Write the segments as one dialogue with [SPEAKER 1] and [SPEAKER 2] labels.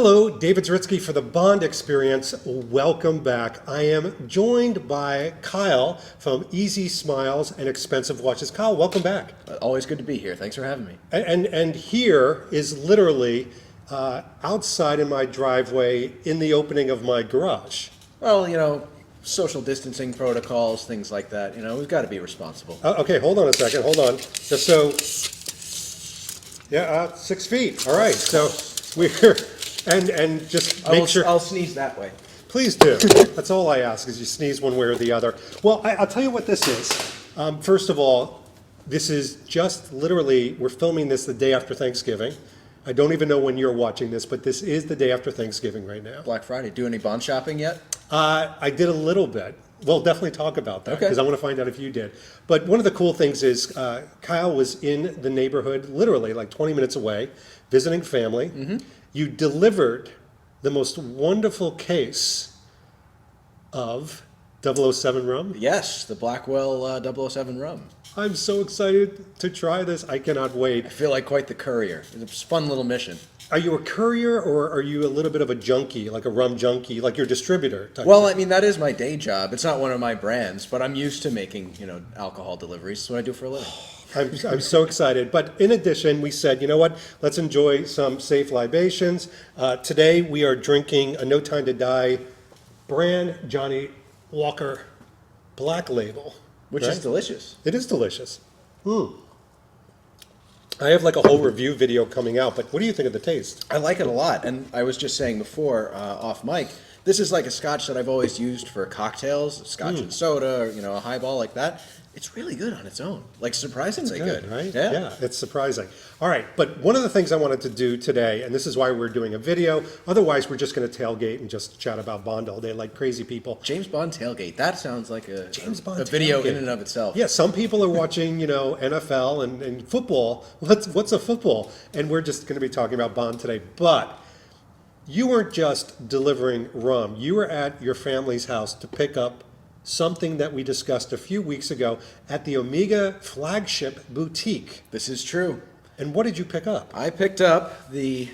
[SPEAKER 1] Hello, David Zaritsky for the Bond Experience. Welcome back. I am joined by Kyle from Easy Smiles and Expensive Watches. Kyle, welcome back.
[SPEAKER 2] Always good to be here. Thanks for having me.
[SPEAKER 1] And here is literally outside in my driveway in the opening of my garage.
[SPEAKER 2] Well, social distancing protocols, things like that. We've got to be responsible.
[SPEAKER 1] Okay, hold on a second. Hold on. Just so, 6 feet. All right. So we're and just make sure.
[SPEAKER 2] I'll sneeze that way.
[SPEAKER 1] Please do. That's all I ask, is you sneeze one way or the other. Well, I'll tell you what this is. First of all, this is just literally, we're filming this the day after Thanksgiving. I don't even know when you're watching this, but this is the day after Thanksgiving right now.
[SPEAKER 2] Black Friday. Do any Bond shopping yet?
[SPEAKER 1] I did a little bit. We'll definitely talk about that because I want to find out if you did. But one of the cool things is Kyle was in the neighborhood, literally like 20 minutes away, visiting family. Mm-hmm. You delivered the most wonderful case of 007 rum.
[SPEAKER 2] Yes, the Blackwell 007 rum.
[SPEAKER 1] I'm so excited to try this. I cannot wait.
[SPEAKER 2] I feel like quite the courier. It's a fun little mission.
[SPEAKER 1] Are you a courier or are you a little bit of a junkie, like a rum junkie, like your distributor type
[SPEAKER 2] Well,
[SPEAKER 1] thing?
[SPEAKER 2] I mean, that is my day job. It's not one of my brands, but I'm used to making, alcohol deliveries. It's what I do for a living.
[SPEAKER 1] I'm so excited. But in addition, we said, you know what? Let's enjoy some safe libations. Today we are drinking a No Time to Die brand Johnny Walker Black Label.
[SPEAKER 2] Which is delicious.
[SPEAKER 1] It is delicious. I have like a whole review video coming out, but what do you think of the taste?
[SPEAKER 2] I like it a lot. And I was just saying before, off mic, this is like a scotch that I've always used for cocktails, scotch and soda, or, a highball like that. It's really good on its own. Like, surprisingly good.
[SPEAKER 1] Right?
[SPEAKER 2] Yeah,
[SPEAKER 1] it's surprising. All right, but one of the things I wanted to do today, and this is why we're doing a video, otherwise we're just going to tailgate and just chat about Bond all day like crazy people.
[SPEAKER 2] James Bond tailgate. That sounds like a
[SPEAKER 1] tailgate.
[SPEAKER 2] video in and of itself.
[SPEAKER 1] Yeah, some people are watching, NFL and football. What's a football? And we're just going to be talking about Bond today. But you weren't just delivering rum. You were at your family's house to pick up something that we discussed a few weeks ago at the Omega Flagship Boutique.
[SPEAKER 2] This is true.
[SPEAKER 1] And what did you pick up?
[SPEAKER 2] I picked up the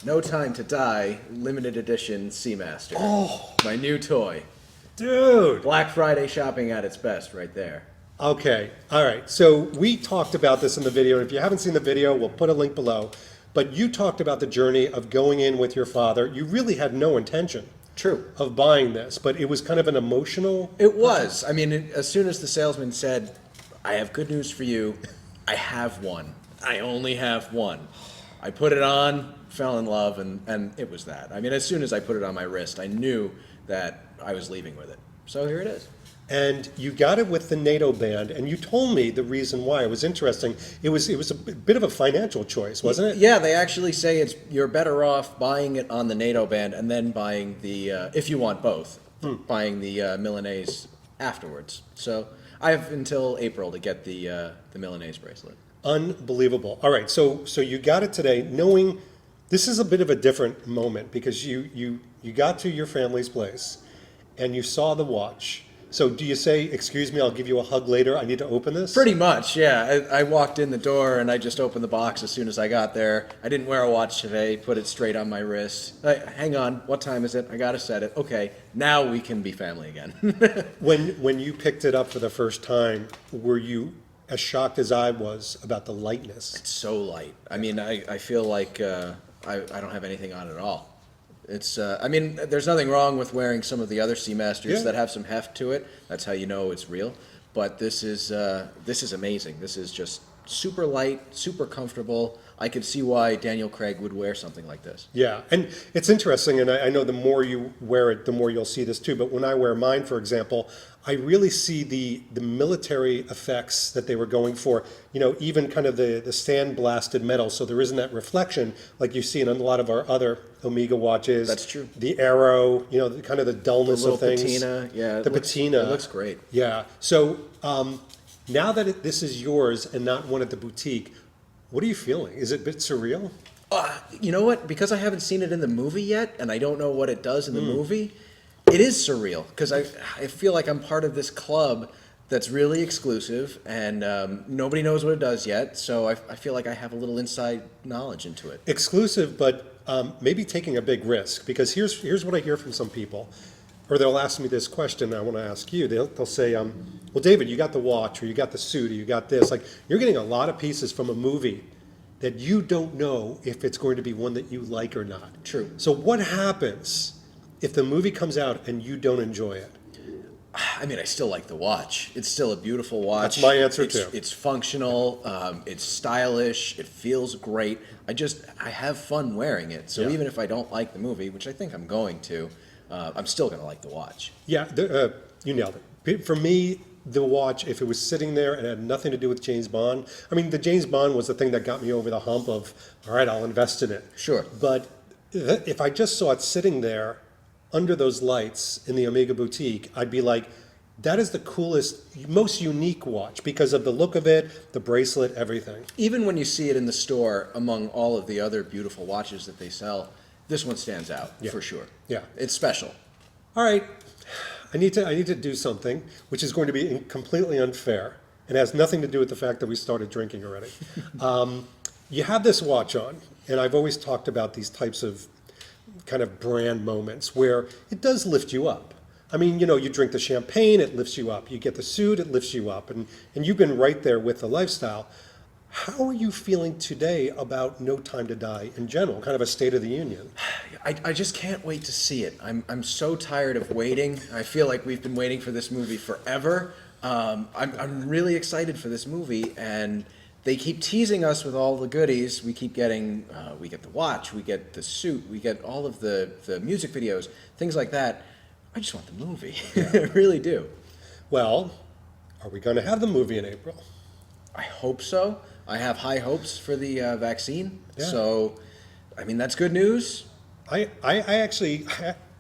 [SPEAKER 2] No Time to Die limited edition Seamaster.
[SPEAKER 1] Oh,
[SPEAKER 2] my new toy.
[SPEAKER 1] dude.
[SPEAKER 2] Black Friday shopping at its best right there.
[SPEAKER 1] Okay, all right. So we talked about this in the video. And if you haven't seen the video, we'll put a link below. But you talked about the journey of going in with your father. You really had no intention.
[SPEAKER 2] True.
[SPEAKER 1] Of buying this, but it was kind of an emotional.
[SPEAKER 2] It was. I mean, as soon as the salesman said, "I have good news for you. I have one. I only have one." I put it on, fell in love, and it was that. I mean, as soon as I put it on my wrist, I knew that I was leaving with it. So here it is.
[SPEAKER 1] And you got it with the NATO band, and you told me the reason why. It was interesting. It was a bit of a financial choice, wasn't it?
[SPEAKER 2] Yeah, they actually say you're better off buying it on the NATO band and then buying the, if you want both, buying the Milanese afterwards. So I have until April to get the Milanese bracelet.
[SPEAKER 1] Unbelievable. All right, so you got it today, knowing this is a bit of a different moment because you got to your family's place and you saw the watch. So do you say, "Excuse me, I'll give you a hug later. I need to open this"?
[SPEAKER 2] Pretty much, yeah. I walked in the door and I just opened the box as soon as I got there. I didn't wear a watch today, put it straight on my wrist. Hang on, what time is it? I gotta set it. Okay, now we can be family again.
[SPEAKER 1] When you picked it up for the first time, were you as shocked as I was about the lightness?
[SPEAKER 2] It's so light. I mean, I feel like I don't have anything on at all. It's, I mean, there's nothing wrong with wearing some of the other Seamasters that have some heft to it. That's how you know it's real. But this is amazing. This is just super light, super comfortable. I could see why Daniel Craig would wear something like this.
[SPEAKER 1] Yeah, and it's interesting, and I know the more you wear it, the more you'll see this too, but when I wear mine, for example, I really see the military effects that they were going for, even kind of the sand-blasted metal, so there isn't that reflection like you see in a lot of our other Omega watches.
[SPEAKER 2] That's true.
[SPEAKER 1] The arrow, kind of the dullness of things.
[SPEAKER 2] Patina, yeah.
[SPEAKER 1] Patina.
[SPEAKER 2] It looks great.
[SPEAKER 1] Yeah, so now that this is yours and not one at the boutique, what are you feeling? Is it a bit surreal?
[SPEAKER 2] You know what? Because I haven't seen it in the movie yet, and I don't know what it does in the movie, it is surreal. Because I feel like I'm part of this club that's really exclusive, and nobody knows what it does yet. So I feel like I have a little inside knowledge into it.
[SPEAKER 1] Exclusive, but maybe taking a big risk, because here's what I hear from some people, or they'll ask me this question. I want to ask you. They'll say, "Well, David, you got the watch, or you got the suit, or you got this. Like, you're getting a lot of pieces from a movie that you don't know if it's going to be one that you like or not."
[SPEAKER 2] True.
[SPEAKER 1] So what happens if the movie comes out and you don't enjoy it?
[SPEAKER 2] I mean, I still like the watch. It's still a beautiful watch.
[SPEAKER 1] That's my answer,
[SPEAKER 2] It's-
[SPEAKER 1] too.
[SPEAKER 2] It's functional. It's stylish. It feels great. I have fun wearing it. So
[SPEAKER 1] Yeah.
[SPEAKER 2] even if I don't like the movie, which I think I'm going to, I'm still going to like the watch.
[SPEAKER 1] Yeah, you nailed it. For me, the watch, if it was sitting there and had nothing to do with James Bond, I mean, the James Bond was the thing that got me over the hump of, all right, I'll invest in it.
[SPEAKER 2] Sure.
[SPEAKER 1] But if I just saw it sitting there under those lights in the Omega boutique, I'd be like, that is the coolest, most unique watch because of the look of it, the bracelet, everything.
[SPEAKER 2] Even when you see it in the store among all of the other beautiful watches that they sell, this one stands out for sure.
[SPEAKER 1] Yeah.
[SPEAKER 2] It's special.
[SPEAKER 1] All right, I need to do something which is going to be completely unfair and has nothing to do with the fact that we started drinking already. You have this watch on, and I've always talked about these types of kind of brand moments where it does lift you up. I mean, you drink the champagne, it lifts you up. You get the suit, it lifts you up. And you've been right there with the lifestyle. How are you feeling today about No Time to Die in general, kind of a state of the union?
[SPEAKER 2] I just can't wait to see it. I'm so tired of waiting. I feel like we've been waiting for this movie forever. I'm really excited for this movie, and they keep teasing us with all the goodies. We keep getting, we get the watch, we get the suit, we get all of the music videos, things like that. I just want the movie. I really do.
[SPEAKER 1] Well, are we going to have the movie in April?
[SPEAKER 2] I hope so. I have high hopes for the vaccine.
[SPEAKER 1] Yeah.
[SPEAKER 2] So, I mean, that's good news.
[SPEAKER 1] I actually,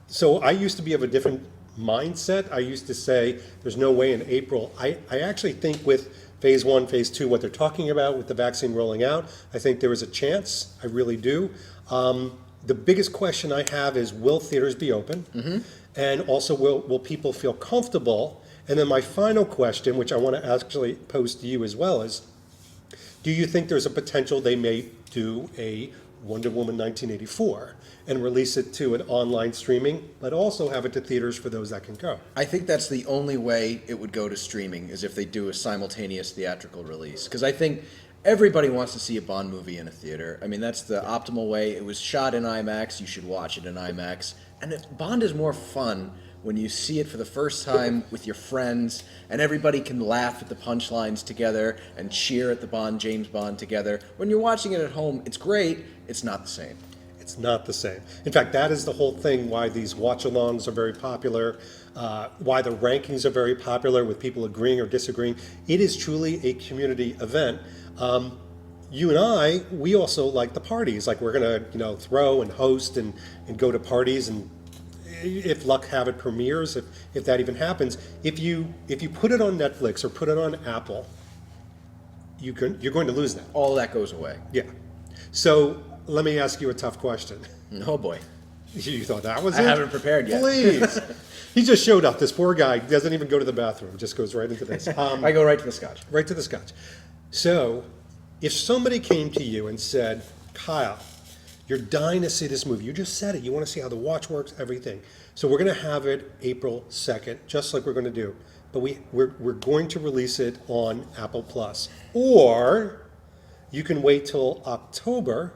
[SPEAKER 1] so I used to be of a different mindset. I used to say there's no way in April. I actually think with phase 1, phase 2, what they're talking about with the vaccine rolling out, I think there is a chance. I really do. The biggest question I have is, will theaters be open? Mm-hmm. And also, will people feel comfortable? And then my final question, which I want to actually pose to you as well, is, do you think there's a potential they may do a Wonder Woman 1984 and release it to an online streaming, but also have it to theaters for those that can go?
[SPEAKER 2] I think that's the only way it would go to streaming, is if they do a simultaneous theatrical release. Because I think everybody wants to see a Bond movie in a theater. I mean, that's the optimal way. It was shot in IMAX. You should watch it in IMAX. And Bond is more fun when you see it for the first time with your friends, and everybody can laugh at the punchlines together and cheer at the James Bond together. When you're watching it at home, it's great. It's not the same.
[SPEAKER 1] It's not the same. In fact, that is the whole thing why these watch-alongs are very popular, why the rankings are very popular with people agreeing or disagreeing. It is truly a community event. You and we also like the parties. Like, we're gonna, throw and host and go to parties, and if luck have it, premieres, if that even happens. If you put it on Netflix or put it on Apple, you're going to lose that.
[SPEAKER 2] All that goes away.
[SPEAKER 1] Yeah. So let me ask you a tough question.
[SPEAKER 2] Oh boy.
[SPEAKER 1] You thought that was
[SPEAKER 2] I
[SPEAKER 1] it?
[SPEAKER 2] haven't prepared yet.
[SPEAKER 1] Please. He just showed up. This poor guy doesn't even go to the bathroom. Just goes right into this.
[SPEAKER 2] I go right to the scotch.
[SPEAKER 1] Right to the scotch. So, if somebody came to you and said, Kyle, you're dying to see this movie. You just said it. You want to see how the watch works, everything. So we're going to have it April 2nd, just like we're going to do. But we're going to release it on Apple Plus. Or you can wait till October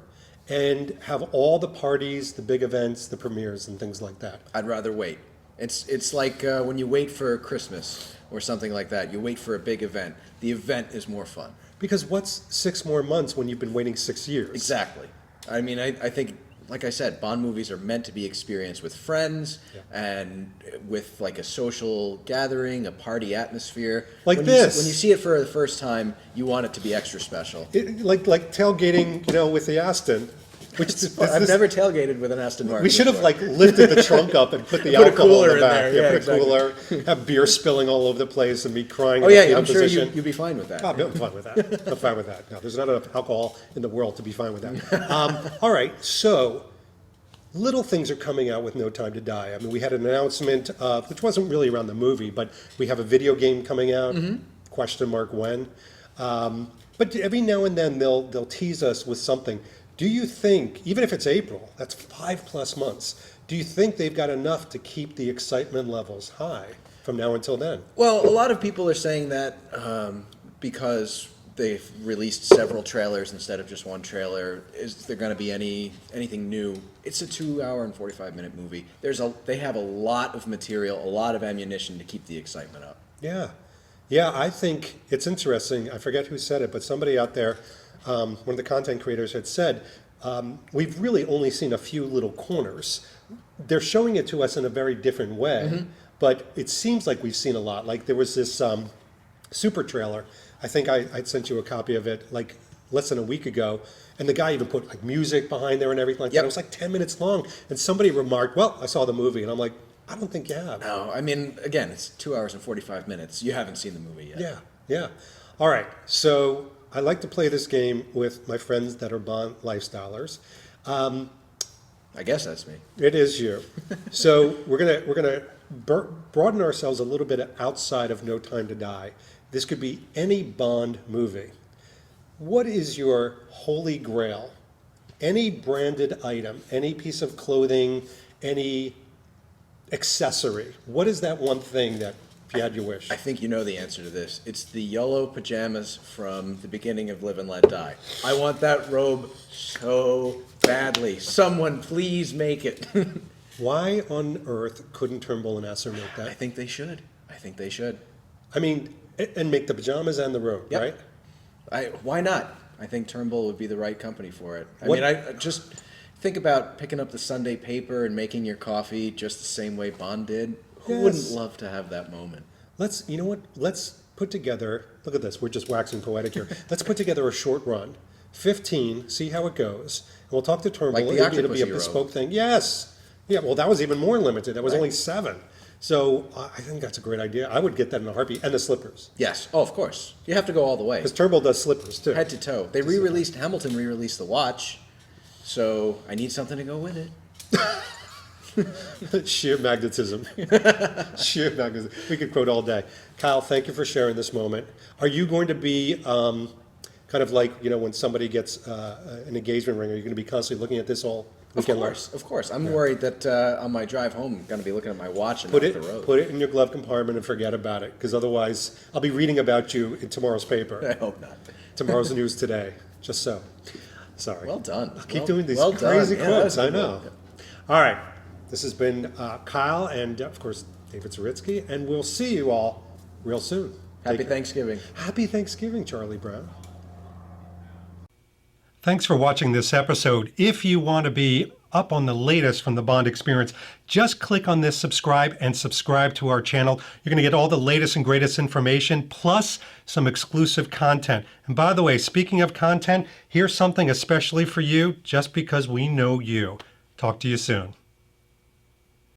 [SPEAKER 1] and have all the parties, the big events, the premieres, and things like that.
[SPEAKER 2] I'd rather wait. It's like when you wait for Christmas or something like that. You wait for a big event. The event is more fun.
[SPEAKER 1] Because what's 6 more months when you've been waiting 6 years?
[SPEAKER 2] Exactly. I mean, I think, like I said, Bond movies are meant to be experienced with friends and with like a social gathering, a party atmosphere.
[SPEAKER 1] Like
[SPEAKER 2] when
[SPEAKER 1] this.
[SPEAKER 2] When you see it for the first time, you want it to be extra special.
[SPEAKER 1] Like tailgating, with the Aston.
[SPEAKER 2] I've never tailgated with an Aston Martin.
[SPEAKER 1] We should have
[SPEAKER 2] before.
[SPEAKER 1] lifted the trunk up and put the
[SPEAKER 2] Put a
[SPEAKER 1] alcohol
[SPEAKER 2] cooler
[SPEAKER 1] in the
[SPEAKER 2] in
[SPEAKER 1] back.
[SPEAKER 2] there. Yeah,
[SPEAKER 1] put
[SPEAKER 2] exactly.
[SPEAKER 1] a cooler, have beer spilling all over the place, and me crying.
[SPEAKER 2] Oh
[SPEAKER 1] in a
[SPEAKER 2] yeah,
[SPEAKER 1] fetal
[SPEAKER 2] I'm sure
[SPEAKER 1] position.
[SPEAKER 2] you'd be fine with that.
[SPEAKER 1] Oh, I'm fine with that. I'm fine with that. No, there's not enough alcohol in the world to be fine with that. All right, so little things are coming out with No Time to Die. I mean, we had an announcement, which wasn't really around the movie, but we have a video game coming out. Question mark when. But every now and then they'll tease us with something. Do you think, even if it's April, that's 5+ months, do you think they've got enough to keep the excitement levels high from now until then?
[SPEAKER 2] Well, a lot of people are saying that because they've released several trailers instead of just one trailer. Is there going to be anything new? It's a 2-hour and 45-minute movie. They have a lot of material, a lot of ammunition to keep the excitement up.
[SPEAKER 1] Yeah. Yeah, I think it's interesting. I forget who said it, but somebody out there, one of the content creators had said, we've really only seen a few little corners. They're showing it to us in a very different way, but it seems like we've seen a lot. Like there was this super trailer. I think I'd sent you a copy of it like less than a week ago, and the guy even put like music behind there and everything like that. It was like 10 minutes long, and somebody remarked, well, I saw the movie, and I'm like, I don't think you have.
[SPEAKER 2] No, I mean, again, it's 2 hours and 45 minutes. You haven't seen the movie yet.
[SPEAKER 1] Yeah, yeah. All right, so I like to play this game with my friends that are Bond lifestylers.
[SPEAKER 2] I guess that's me.
[SPEAKER 1] It is you. So we're gonna broaden ourselves a little bit outside of No Time to Die. This could be any Bond movie. What is your holy grail? Any branded item, any piece of clothing, any accessory. What is that one thing that, if you had your wish?
[SPEAKER 2] I think you know the answer to this. It's the yellow pajamas from the beginning of Live and Let Die. I want that robe so badly. Someone please make it.
[SPEAKER 1] Why on earth couldn't Turnbull and Esser make that?
[SPEAKER 2] I think they should. I think they should.
[SPEAKER 1] I mean, and make the pajamas and the robe,
[SPEAKER 2] Yep.
[SPEAKER 1] right?
[SPEAKER 2] Why not? I think Turnbull would be the right company for it.
[SPEAKER 1] What-
[SPEAKER 2] I just think about picking up the Sunday paper and making your coffee just the same way Bond did. Who
[SPEAKER 1] Yes.
[SPEAKER 2] wouldn't love to have that moment?
[SPEAKER 1] You know what? Let's put together, look at this, we're just waxing poetic here. Let's put together a short run, 15, see how it goes. And we'll talk to Turnbull.
[SPEAKER 2] Like the
[SPEAKER 1] It'll be a
[SPEAKER 2] Octopus
[SPEAKER 1] bespoke thing. Yes. Yeah, well, that was even more limited. That was
[SPEAKER 2] Right.
[SPEAKER 1] only 7. So I think that's a great idea. I would get that in a heartbeat. And the slippers.
[SPEAKER 2] Yes. Oh, of course. You have to go all the way.
[SPEAKER 1] Because Turnbull does slippers, too.
[SPEAKER 2] Head to toe. They re-released, Hamilton re-released the watch, so I need something to go with it.
[SPEAKER 1] Sheer magnetism. Sheer magnetism. We could quote all day. Kyle, thank you for sharing this moment. Are you going to be kind of like, when somebody gets an engagement ring, are you going to be constantly looking at this all weekend long?
[SPEAKER 2] Of course. I'm worried that on my drive home, I'm going to be looking at my watch and
[SPEAKER 1] Put
[SPEAKER 2] not
[SPEAKER 1] it,
[SPEAKER 2] the road.
[SPEAKER 1] put it in your glove compartment and forget about it, because otherwise I'll be reading about you in tomorrow's
[SPEAKER 2] I
[SPEAKER 1] paper.
[SPEAKER 2] hope not.
[SPEAKER 1] Tomorrow's news today. Just so. Sorry.
[SPEAKER 2] Well done.
[SPEAKER 1] I'll keep doing these crazy quotes. I know. All right. This has been Kyle and, of course, David Zaritsky, and we'll see you all real soon.
[SPEAKER 2] Happy
[SPEAKER 1] Take care.
[SPEAKER 2] Thanksgiving.
[SPEAKER 1] Happy Thanksgiving, Charlie Brown. Thanks for watching this episode. If you want to be up on the latest from the Bond experience, just click on this subscribe and subscribe to our channel. You're going to get all the latest and greatest information, plus some exclusive content. And by the way, speaking of content, here's something especially for you, just because we know you. Talk to you soon.